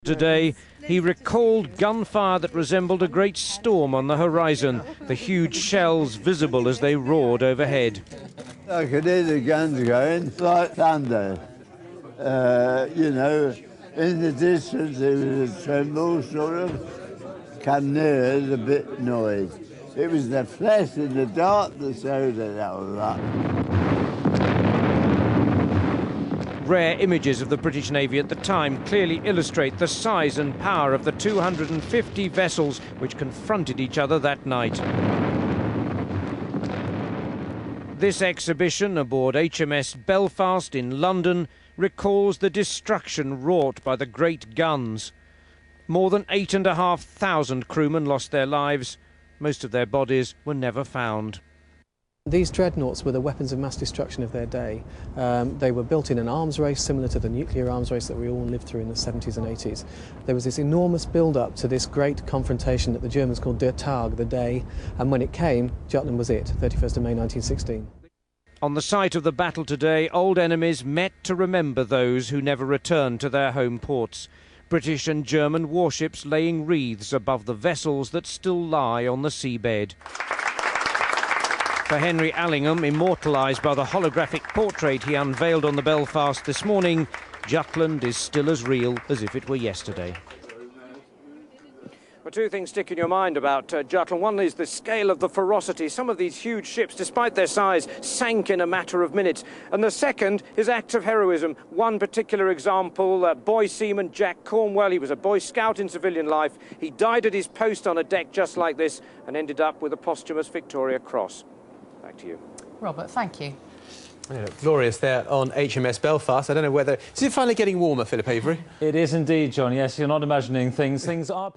Today, he recalled gunfire that resembled a great storm on the horizon, the huge shells visible as they roared overhead. I could hear the guns going like thunder. You know, in the distance there was a tremble, sort of. Come nearer, the bit noise. It was the flash in the dark that showed that was up. Rare images of the British Navy at the time clearly illustrate the size and power of the 250 vessels which confronted each other that night. This exhibition aboard HMS Belfast in London recalls the destruction wrought by the great guns. More than 8,500 crewmen lost their lives. Most of their bodies were never found. These dreadnoughts were the weapons of mass destruction of their day. They were built in an arms race similar to the nuclear arms race that we all lived through in the 70s and 80s. There was this enormous build-up to this great confrontation that the Germans called Der Tag, the day, and when it came, Jutland was it, 31st of May 1916. On the site of the battle today, old enemies met to remember those who never returned to their home ports. British and German warships laying wreaths above the vessels that still lie on the seabed. For Henry Allingham, immortalised by the holographic portrait he unveiled on the Belfast this morning, Jutland is still as real as if it were yesterday. Well, two things stick in your mind about Jutland. One is the scale of the ferocity. Some of these huge ships, despite their size, sank in a matter of minutes. And the second is acts of heroism. One particular example, boy seaman Jack Cornwell. He was a Boy Scout in civilian life. He died at his post on a deck just like this and ended up with a posthumous Victoria Cross. Back to you. Robert, thank you. Yeah, look, glorious there on HMS Belfast. I don't know whether... Is it finally getting warmer, Philip Avery? It is indeed, John. Yes, you're not imagining things. Things are...